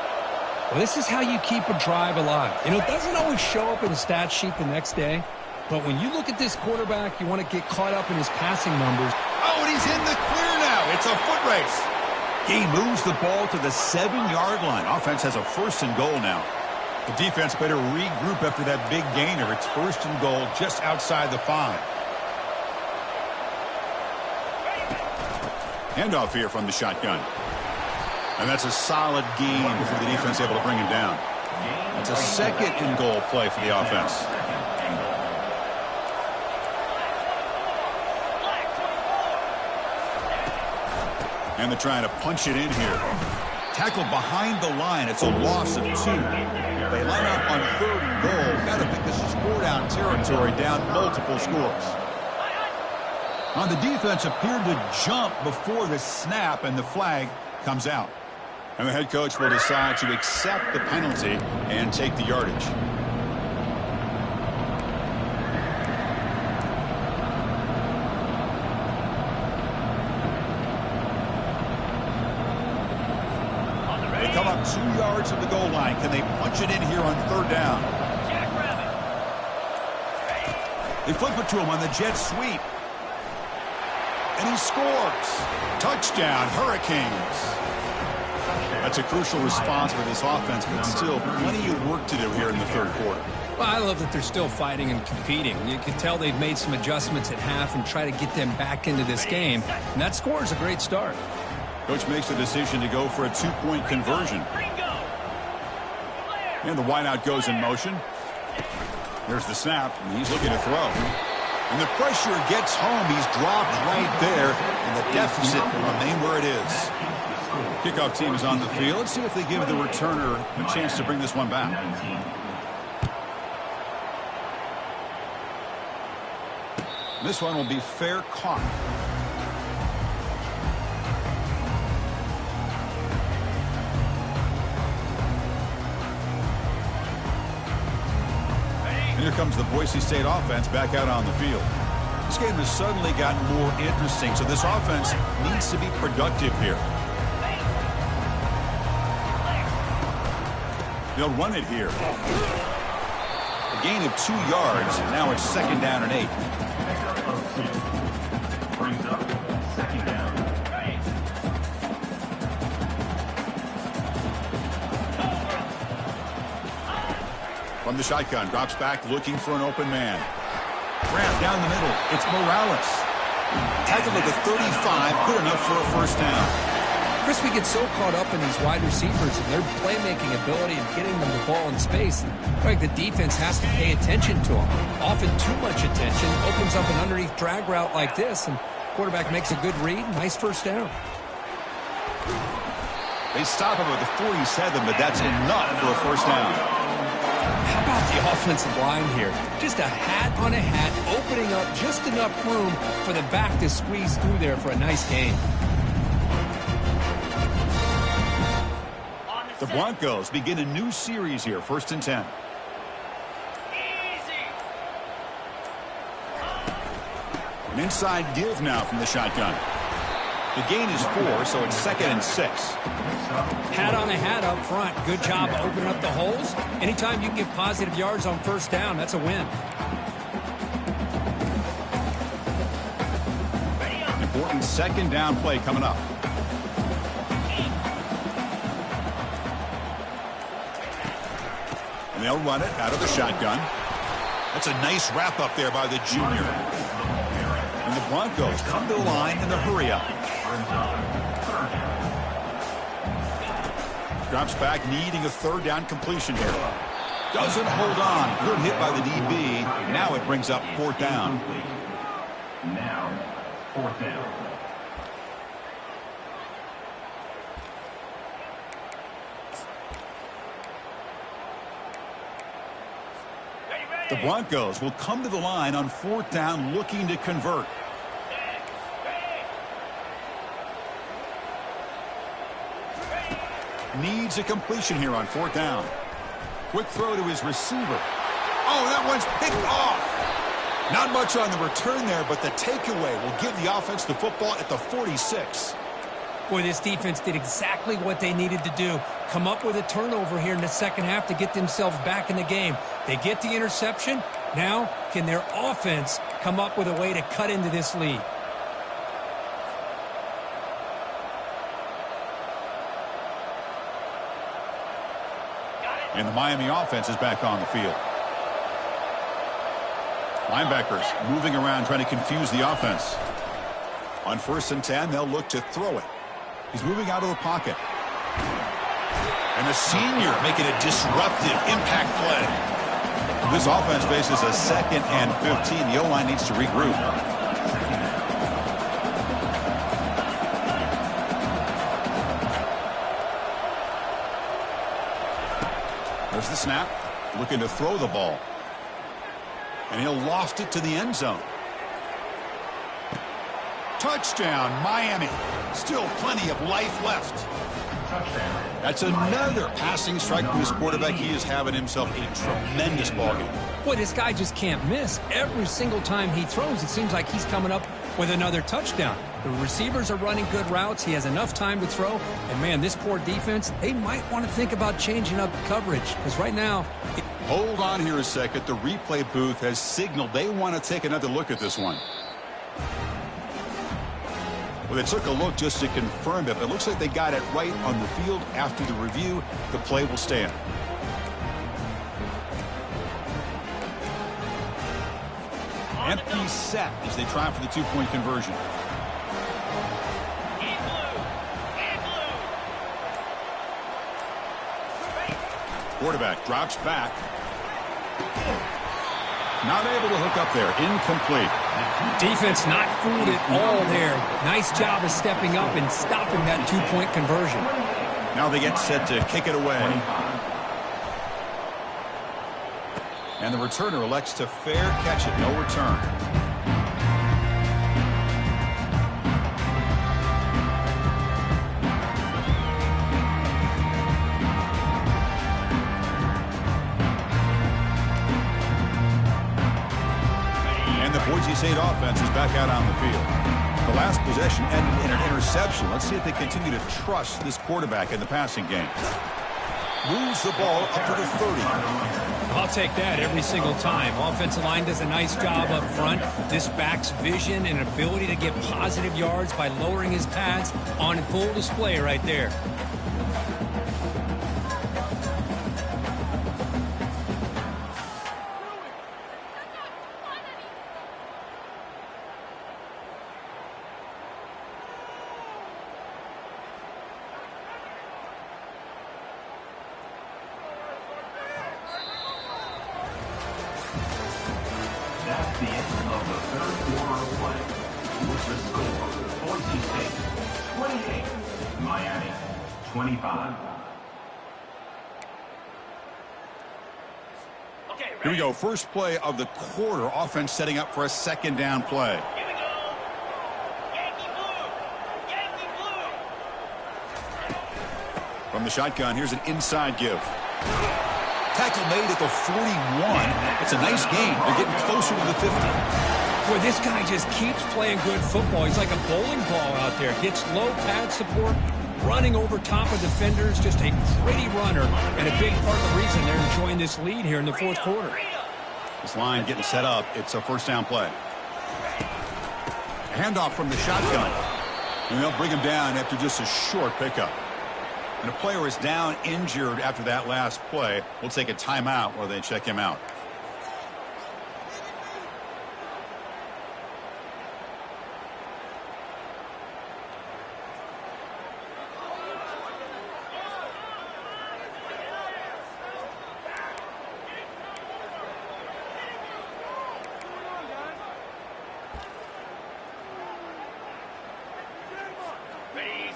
Well, this is how you keep a drive alive. You know, it doesn't always show up in the stat sheet the next day, but when you look at this quarterback, you want to get caught up in his passing numbers. Oh, and he's in the clear now. It's a foot race. He moves the ball to the 7-yard line. Offense has a 1st and goal now. The defense better regroup after that big gainer. It's 1st and goal just outside the 5. Handoff here from the shotgun. And that's a solid gain before the defense able to bring him down. It's a 2nd and goal play for the offense. And they're trying to punch it in here. Tackled behind the line. It's a loss of 2. They line up on 3rd and goal. Got to pick this as 4-down territory, down multiple scores. On the defense appeared to jump before the snap, and the flag comes out. And the head coach will decide to accept the penalty and take the yardage. They come up 2 yards of the goal line. Can they punch it in here on 3rd down? They flip it to him on the jet sweep. And he scores. Touchdown, Hurricanes. That's a crucial response for this offense, but still plenty of work to do here in the 3rd quarter. Well, I love that they're still fighting and competing. You can tell they've made some adjustments at half and try to get them back into this game. And that score is a great start. Coach makes the decision to go for a 2-point conversion. And the wideout goes in motion. There's the snap, and he's looking to throw. And the pressure gets home. He's dropped right there, and the deficit will remain where it is. Kickoff team is on the field. Let's see if they give the returner a chance to bring this one back. This one will be fair caught. And here comes the Boise State offense back out on the field. This game has suddenly gotten more interesting, so this offense needs to be productive here. They'll run it here. A gain of 2 yards. Now it's 2nd down and 8. brings up second down. From the shotgun, drops back, looking for an open man. Grab down the middle. It's Morales. Tackled at the 35, good enough for a first down. Chris, we get so caught up in these wide receivers and their playmaking ability and getting them the ball in space. Like the defense has to pay attention to them. Often too much attention opens up an underneath drag route like this, and quarterback makes a good read. Nice first down. They stop him at the 47, but that's enough for a first down. How about the offensive line here? Just a hat on a hat, opening up just enough room for the back to squeeze through there for a nice gain. The Broncos begin a new series here, 1st and 10. Easy. An inside give now from the shotgun. The gain is 4, so it's 2nd and 6. Hat on a hat up front. Good job opening up the holes. Anytime you can get positive yards on first down, that's a win. Important 2nd down play coming up. And they'll run it out of the shotgun. That's a nice wrap up there by the junior. And the Broncos come to the line in the hurry up. Drops back, needing a 3rd down completion here. Doesn't hold on. Good hit by the DB. Now it brings up 4th down. Now, 4th down. The Broncos will come to the line on 4th down, looking to convert. Needs a completion here on 4th down. Quick throw to his receiver. Oh, that one's picked off. Not much on the return there, but the takeaway will give the offense the football at the 46. Boy, this defense did exactly what they needed to do. Come up with a turnover here in the second half to get themselves back in the game. They get the interception. Now, can their offense come up with a way to cut into this lead? And the Miami offense is back on the field. Linebackers moving around trying to confuse the offense. On 1st and 10, they'll look to throw it. He's moving out of the pocket. And the senior making a disruptive impact play. This offense faces a 2nd and 15. The O-line needs to regroup. There's the snap. Looking to throw the ball. And he'll loft it to the end zone. Touchdown, Miami. Still plenty of life left. Touchdown. That's another passing strike to his quarterback. He is having himself a tremendous ballgame. Boy, this guy just can't miss. Every single time he throws, it seems like he's coming up with another touchdown. The receivers are running good routes. He has enough time to throw. And, man, this poor defense, they might want to think about changing up coverage. Because right now... Hold on here a second. The replay booth has signaled they want to take another look at this one. Well, they took a look just to confirm it, but it looks like they got it right on the field. After the review, the play will stand. Empty set as they try for the 2-point conversion. Quarterback drops back. Not able to hook up there. Incomplete. Defense not fooled at all there. Nice job of stepping up and stopping that 2-point conversion. Now they get set to kick it away. And the returner elects to fair catch it. No return. Boise State offense is back out on the field. The last possession ended in an interception. Let's see if they continue to trust this quarterback in the passing game. Moves the ball up to the 30. I'll take that every single time. Offensive line does a nice job up front. This back's vision and ability to get positive yards by lowering his pads on full display right there. That's the end of the third quarter of play. With the score, Boise State 28, Miami 25. Okay, Here we ready? go. First play of the quarter. Offense setting up for a second down play. Here we go. Yankee blue. Yankee blue. From the shotgun, here's an inside give. Tackle made at the 41. It's a nice game. They're getting closer to the 50. Boy, this guy just keeps playing good football. He's like a bowling ball out there. Gets low pad support, running over top of defenders. Just a gritty runner, and a big part of the reason they're enjoying this lead here in the fourth quarter. This line getting set up. It's a first down play. A handoff from the shotgun. And they'll bring him down after just a short pickup. And a player is down injured after that last play. We'll take a timeout while they check him out.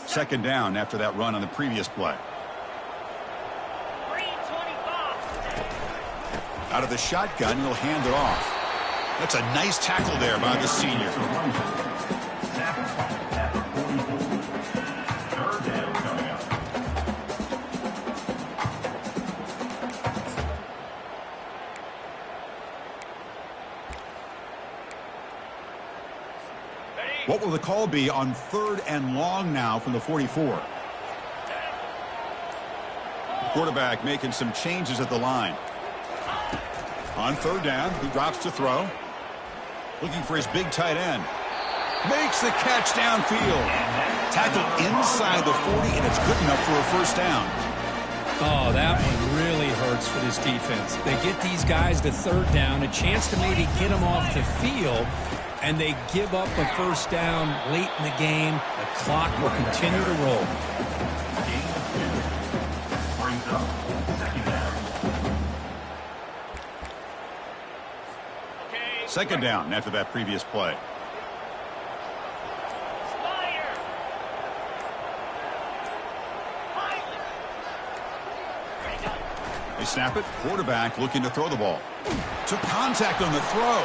Second down after that run on the previous play. Green 25. Out of the shotgun, he'll hand it off. That's a nice tackle there by the senior. At the 44. Third down coming up. Ready? What will the call be on third and long now from the 44? The quarterback making some changes at the line. On third down, he drops to throw. Looking for his big tight end. Makes the catch downfield. Tackled inside the 40, and it's good enough for a first down. Oh, that one really hurts for this defense. They get these guys to third down, a chance to maybe get them off the field, and they give up a first down late in the game. The clock will continue to roll. Gain of 2. Brings up second down. Okay. Second down after that previous play. Fire. Highland. Ready, go. They snap it. Quarterback looking to throw the ball. Took contact on the throw.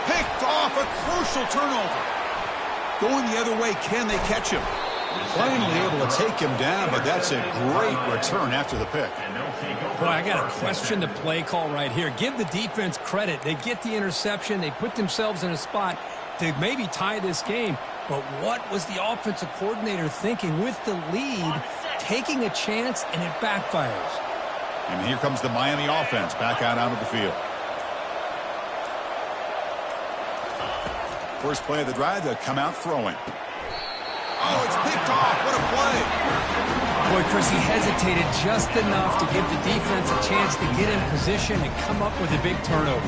Picked off, a crucial turnover. Going the other way, can they catch him? Finally able to take him down, but that's a great return after the pick. And they'll take over. Boy, I got to question the play call right here. Give the defense credit. They get the interception. They put themselves in a spot to maybe tie this game. But what was the offensive coordinator thinking with the lead, taking a chance, and it backfires? And here comes the Miami offense back out onto the field. First play of the drive, they'll come out throwing. Oh, it's picked off. What a play. Boy, Chris, he hesitated just enough to give the defense a chance to get in position and come up with a big turnover.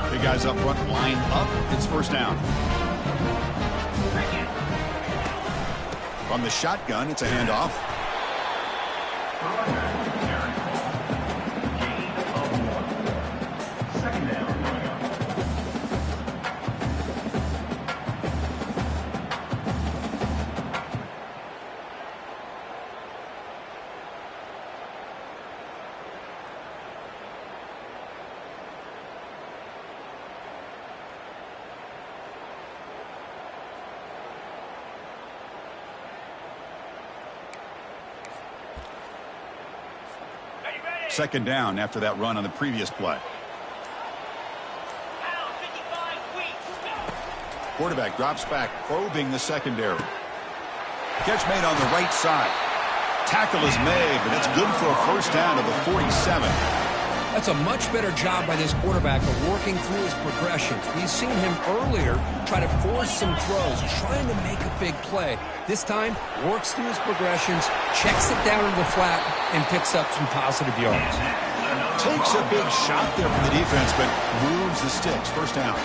Big guys up front, line up. It's first down. From the shotgun, it's a handoff. Second down coming up. Second down after that run on the previous play. Pound 55 weeks. Quarterback drops back, probing the secondary. Catch made on the right side. Tackle is made, but that's good for a first down to the 47. That's a much better job by this quarterback of working through his progressions. We've seen him earlier try to force some throws, trying to make a big play. This time, works through his progressions, checks it down into the flat, and picks up some positive yards. Takes a big shot there from the defense, but moves the sticks. First down.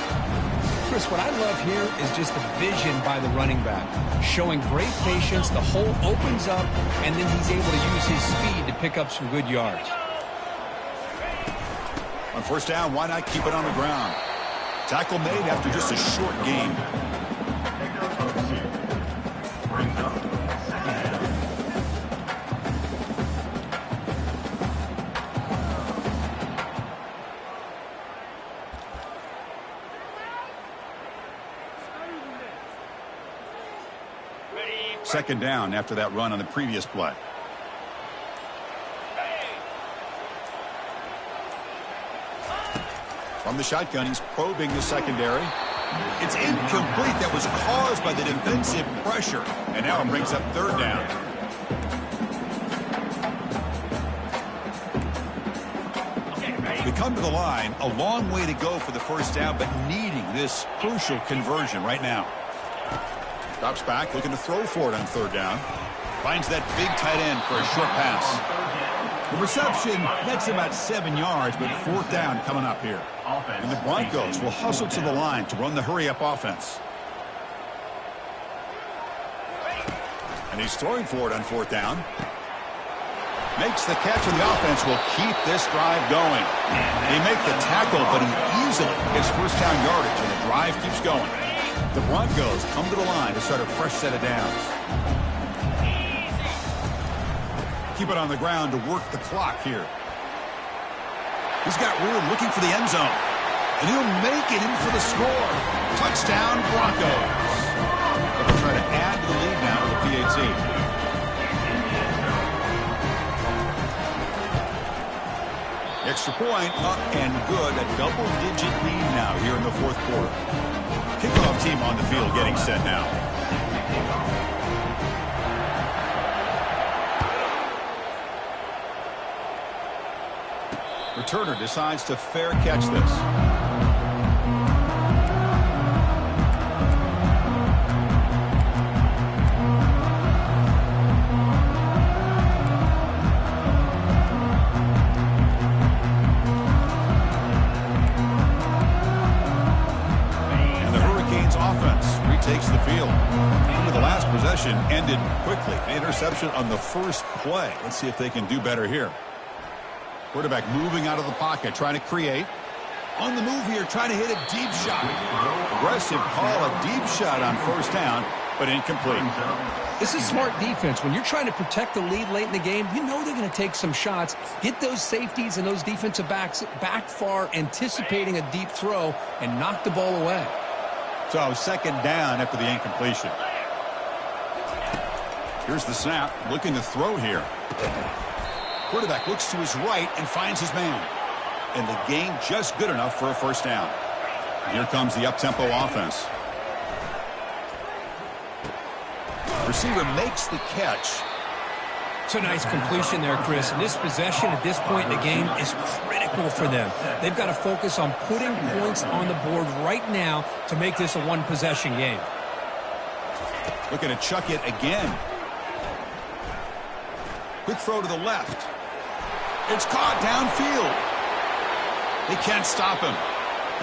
Chris, what I love here is just the vision by the running back. Showing great patience, the hole opens up, and then he's able to use his speed to pick up some good yards. On first down, why not keep it on the ground? Tackle made after just a short gain. Second down after that run on the previous play. From the shotgun, he's probing the secondary. It's incomplete. That was caused by the defensive pressure. And now it brings up third down. We come to the line, a long way to go for the first down, but needing this crucial conversion right now. Drops back, looking to throw for it on third down. Finds that big tight end for a short pass. The reception, that's about 7 yards, but fourth down coming up here. And the Broncos will hustle to the line to run the hurry-up offense. And he's throwing for it on fourth down. Makes the catch, and the offense will keep this drive going. They make the tackle, but he easily gets first down yardage, and the drive keeps going. The Broncos come to the line to start a fresh set of downs. Keep it on the ground to work the clock here. He's got room looking for the end zone. And he'll make it in for the score. Touchdown, Broncos. They'll try to add to the lead now to the PAT. Extra point up and good. A double-digit lead now here in the fourth quarter. Kickoff team on the field getting set now. Returner decides to fair catch this. And the Hurricanes offense retakes the field. The last possession ended quickly. An interception on the first play. Let's see if they can do better here. Quarterback moving out of the pocket, trying to create. On the move here, trying to hit a deep shot. Aggressive call, a deep shot on first down, but incomplete. This is smart defense. When you're trying to protect the lead late in the game, you know they're going to take some shots. Get those safeties and those defensive backs back far, anticipating a deep throw, and knock the ball away. So second down after the incompletion. Here's the snap, looking to throw here. Quarterback looks to his right and finds his man. And the gain just good enough for a first down. Here comes the up-tempo offense. Receiver makes the catch. It's a nice completion there, Chris. And this possession at this point in the game is critical for them. They've got to focus on putting points on the board right now to make this a one-possession game. Looking to chuck it again. Quick throw to the left. It's caught downfield. They can't stop him.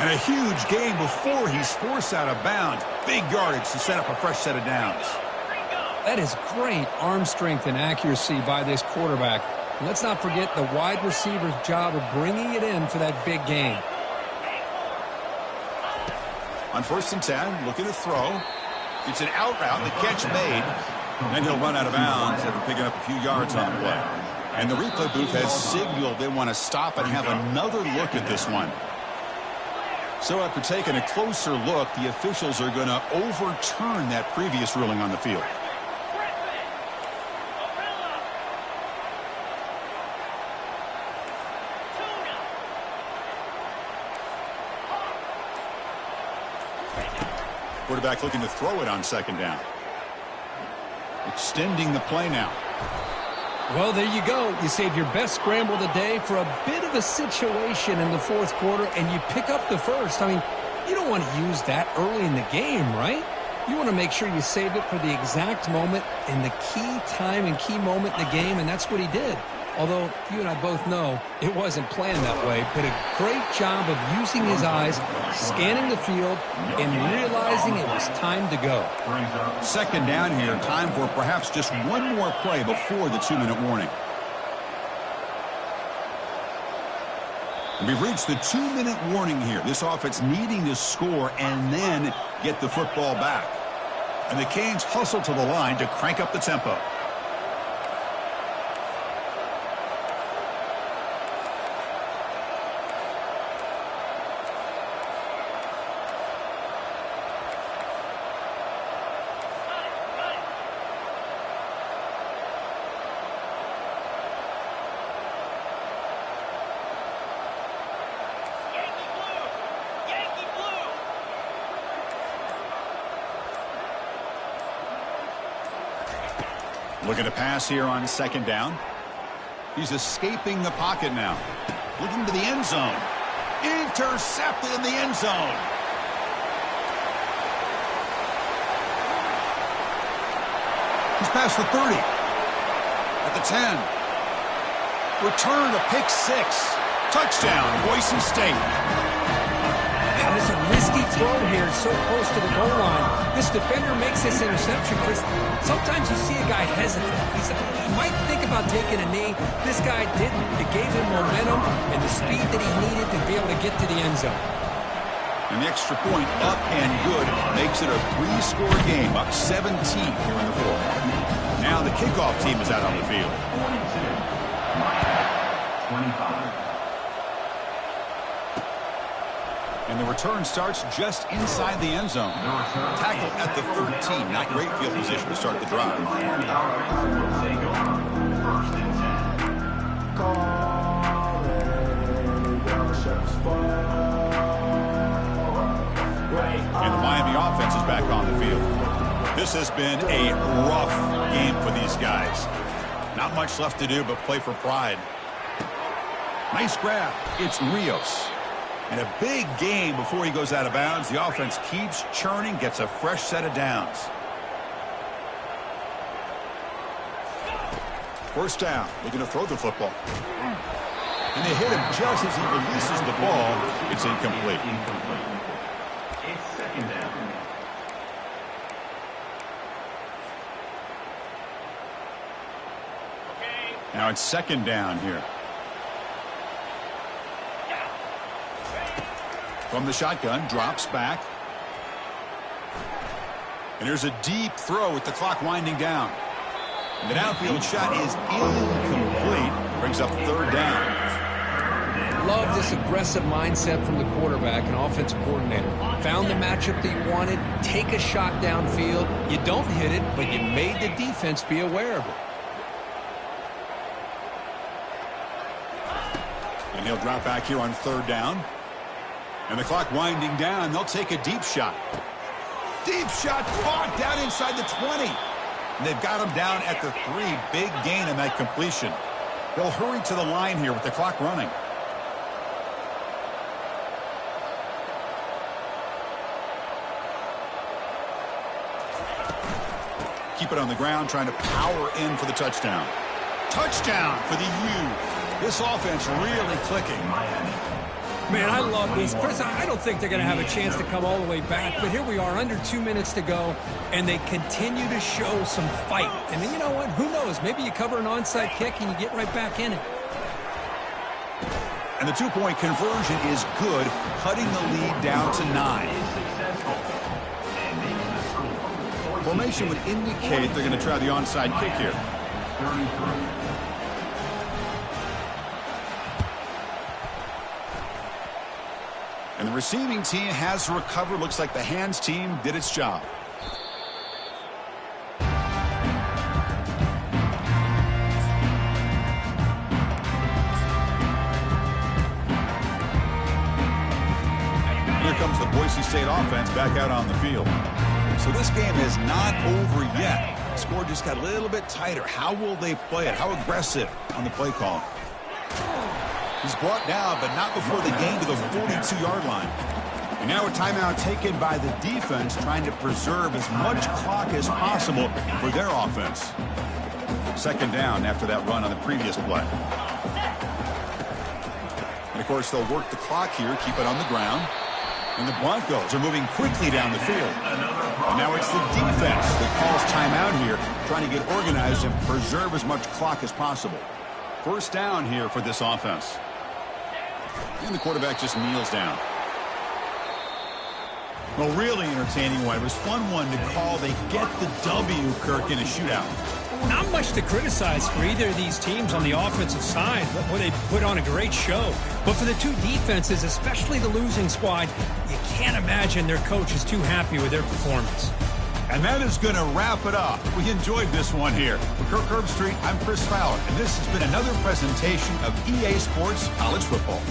And a huge gain before he's forced out of bounds. Big yardage to set up a fresh set of downs. That is great arm strength and accuracy by this quarterback. And let's not forget the wide receiver's job of bringing it in for that big gain. On 1st and 10, looking to throw. It's an out route, the catch made. Then he'll run out of bounds after picking up a few yards on the play. And the replay booth has signaled they want to stop and have another look at this one. So after taking a closer look, the officials are going to overturn that previous ruling on the field. Quarterback looking to throw it on second down. Extending the play now. Well, there you go. You save your best scramble of the day for a bit of a situation in the fourth quarter, and you pick up the first. I mean, you don't want to use that early in the game, right? You want to make sure you save it for the exact moment and the key time and key moment in the game, and that's what he did. Although you and I both know it wasn't planned that way, but a great job of using his eyes, scanning the field, and realizing it was time to go. Second down here, time for perhaps just one more play before the 2-minute warning. We've reached the 2-minute warning here. This offense needing to score and then get the football back. And the Canes hustle to the line to crank up the tempo. Looking to pass here on second down. He's escaping the pocket now. Looking to the end zone. Intercepted in the end zone. He's past the 30. At the 10. Return to pick 6. Touchdown, Boise State. Now, it's a risky throw here, so close to the goal line. This defender makes this interception, Chris. Sometimes you see a guy hesitate. He might think about taking a knee. This guy didn't. It gave him momentum and the speed that he needed to be able to get to the end zone. And the extra point up and good makes it a 3-score game, up 17 here in the fourth. Now the kickoff team is out on the field. 25. And the return starts just inside the end zone. Tackle at the 13. Not great field position to start the drive. And the Miami offense is back on the field. This has been a rough game for these guys. Not much left to do but play for pride. Nice grab. It's Rios. And a big game before he goes out of bounds. The offense keeps churning, gets a fresh set of downs. First down, looking to throw the football. And they hit him just as he releases the ball. It's incomplete. It's second down. Now it's second down here. From the shotgun, drops back. And here's a deep throw with the clock winding down. And the downfield shot is incomplete. Brings up third down. Love this aggressive mindset from the quarterback and offensive coordinator. Found the matchup that you wanted, take a shot downfield. You don't hit it, but you made the defense be aware of it. And he'll drop back here on third down. And the clock winding down. They'll take a deep shot. Deep shot caught down inside the 20. And they've got him down at the 3. Big gain on that completion. They'll hurry to the line here with the clock running. Keep it on the ground, trying to power in for the touchdown. Touchdown for the U. This offense really clicking. Man, I love this. Chris, I don't think they're going to have a chance to come all the way back, but here we are, under 2 minutes to go, and they continue to show some fight. And then, you know what? Who knows? Maybe you cover an onside kick and you get right back in it. And the two-point conversion is good, cutting the lead down to 9. Formation would indicate they're going to try the onside kick here. 33. And the receiving team has recovered. Looks like the hands team did its job. Here comes the Boise State offense back out on the field. So this game is not over yet. Score just got a little bit tighter. How will they play it? How aggressive on the play call? He's brought down, but not before the gain to the 42-yard line. And now a timeout taken by the defense, trying to preserve as much clock as possible for their offense. Second down after that run on the previous play. And, of course, they'll work the clock here, keep it on the ground. And the Broncos are moving quickly down the field. And now it's the defense that calls timeout here, trying to get organized and preserve as much clock as possible. First down here for this offense. And the quarterback just kneels down. Well, really entertaining one. It was fun one to call. They get the W, Kirk, in a shootout. Not much to criticize for either of these teams on the offensive side. Boy, they put on a great show. But for the two defenses, especially the losing squad, you can't imagine their coach is too happy with their performance. And that is going to wrap it up. We enjoyed this one here. For Kirk Herbstreit, I'm Chris Fowler, and this has been another presentation of EA Sports College Football.